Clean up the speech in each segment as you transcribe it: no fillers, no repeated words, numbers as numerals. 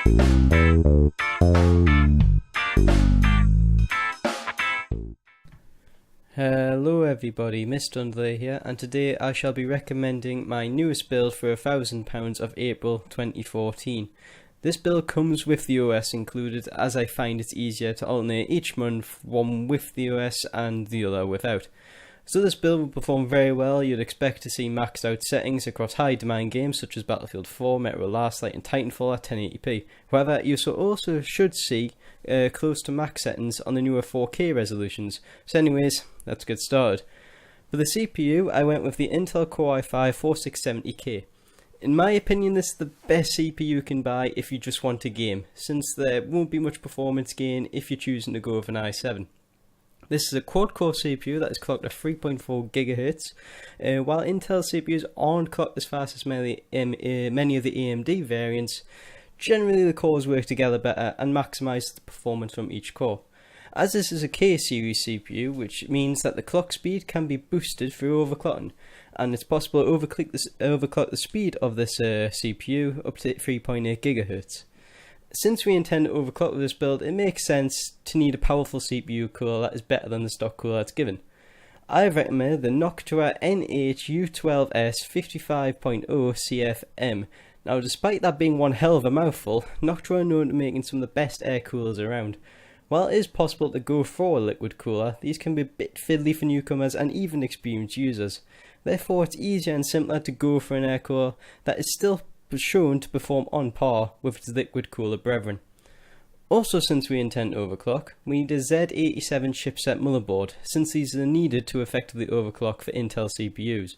Hello everybody, MrUnderlay here, and today I shall be recommending my newest build for £1,000 of April 2014. This build comes with the OS included, as I find it's easier to alternate each month, one with the OS and the other without. So this build will perform very well. You'd expect to see maxed out settings across high demand games such as Battlefield 4, Metro Last Light and Titanfall at 1080p. However, you also should see close to max settings on the newer 4K resolutions. So anyways, let's get started. For the CPU, I went with the Intel Core i5-4670K. In my opinion, this is the best CPU you can buy if you just want a game, since there won't be much performance gain if you're choosing to go with an i7. This is a quad-core CPU that is clocked at 3.4 GHz, while Intel CPUs aren't clocked as fast as many of the AMD variants. Generally, the cores work together better and maximise the performance from each core. As this is a K-series CPU, which means that the clock speed can be boosted through overclocking, and it's possible to overclock the speed of this CPU up to 3.8 GHz. Since we intend to overclock with this build, it makes sense to need a powerful CPU cooler that is better than the stock cooler it's given. I have recommended the Noctua NH-U12S 55.0 CFM. Now, despite that being one hell of a mouthful, Noctua are known to making some of the best air coolers around. While it is possible to go for a liquid cooler, these can be a bit fiddly for newcomers and even experienced users. Therefore, it's easier and simpler to go for an air cooler that is still shown to perform on par with its liquid cooler brethren. Also, since we intend to overclock, we need a Z87 chipset motherboard, since these are needed to effectively overclock for Intel CPUs.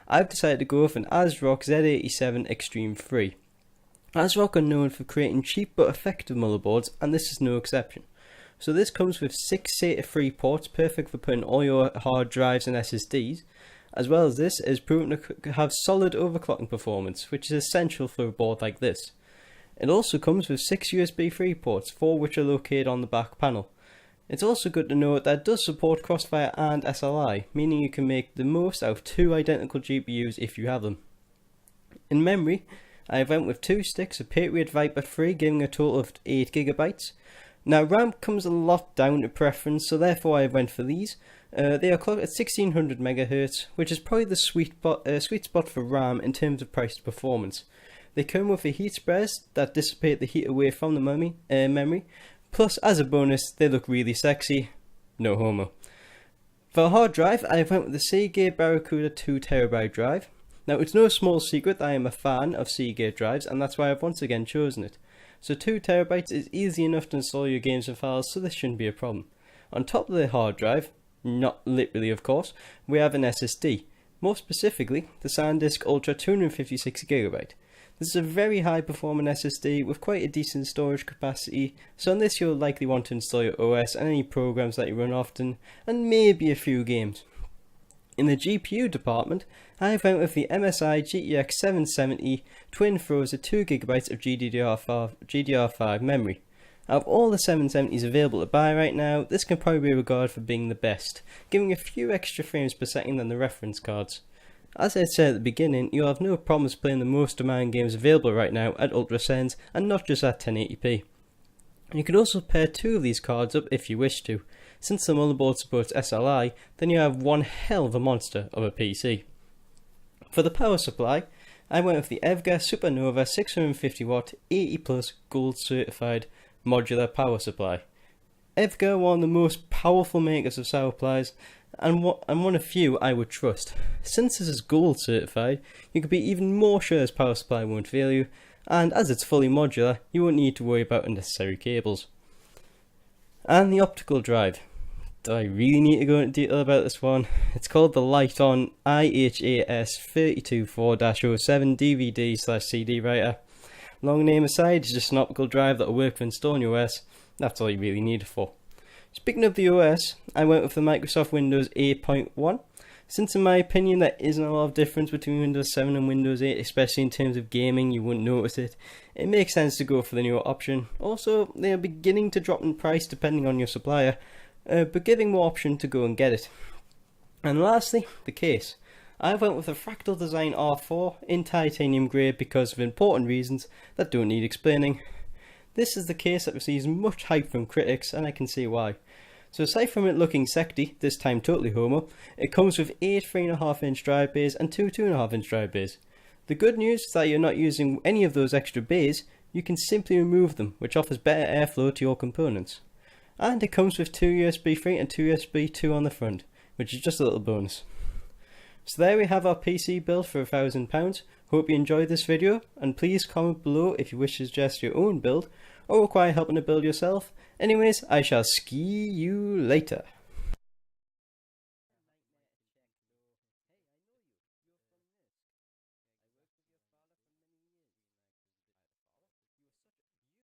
I've decided to go with an ASRock Z87 Extreme 3. ASRock are known for creating cheap but effective motherboards, and this is no exception. So this comes with 6 SATA 3 ports, perfect for putting all your hard drives and SSDs. As well as this, is proven to have solid overclocking performance, which is essential for a board like this. It also comes with 6 USB 3 ports, 4 which are located on the back panel. It's also good to note that it does support Crossfire and SLI, meaning you can make the most out of 2 identical GPUs if you have them. In memory, I went with 2 sticks of Patriot Viper 3, giving a total of 8GB. Now, RAM comes a lot down to preference, so therefore I went for these. They are clocked at 1600 MHz, which is probably the sweet spot for RAM in terms of price to performance. They come with a heat spreaders that dissipate the heat away from the memory. Plus, as a bonus, they look really sexy. No homo. For a hard drive, I went with the Seagate Barracuda 2TB drive. Now, it's no small secret that I am a fan of Seagate drives, and that's why I've once again chosen it. So 2TB is easy enough to install your games and files, so this shouldn't be a problem. On top of the hard drive, not literally of course, we have an SSD. More specifically, the SanDisk Ultra 256GB. This is a very high performing SSD with quite a decent storage capacity, so on this you'll likely want to install your OS and any programs that you run often, and maybe a few games. In the GPU department, I went with the MSI GTX 770 Twin Throws at 2GB of GDDR5 memory. Out of all the 770s available to buy right now, this can probably be regarded for being the best, giving a few extra frames per second than the reference cards. As I said at the beginning, you'll have no problems playing the most demanding games available right now at ultra settings and not just at 1080p. You can also pair 2 of these cards up if you wish to. Since the motherboard supports SLI, then you have one hell of a monster of a PC. For the power supply, I went with the EVGA Supernova 650W 80+ gold certified modular power supply. EVGA are one of the most powerful makers of power supplies, and one of few I would trust. Since this is gold certified, you could be even more sure this power supply won't fail you, and as it's fully modular, you won't need to worry about unnecessary cables. And the optical drive. Do I really need to go into detail about this one? It's called the Lighton IHAS 324-07 DVD/CD writer. Long name aside, it's just an optical drive that will work for installing your OS. That's all you really need it for. Speaking of the OS, I went with the Microsoft Windows 8.1. Since in my opinion there isn't a lot of difference between Windows 7 and Windows 8, especially in terms of gaming, you wouldn't notice it. It makes sense to go for the newer option. Also, they are beginning to drop in price depending on your supplier, but giving more option to go and get it. And lastly, the case. I went with a Fractal Design R4 in titanium grey because of important reasons that don't need explaining. This is the case that receives much hype from critics, and I can see why. So aside from it looking sexy, this time totally homo, it comes with 8 3.5-inch drive bays and 2 2.5-inch drive bays. The good news is that you're not using any of those extra bays, you can simply remove them, which offers better airflow to your components. And it comes with 2 USB 3 and 2 USB 2 on the front, which is just a little bonus. So there we have our PC build for £1,000. Hope you enjoyed this video, and please comment below if you wish to suggest your own build or require help in a build yourself. Anyways, I shall see you later.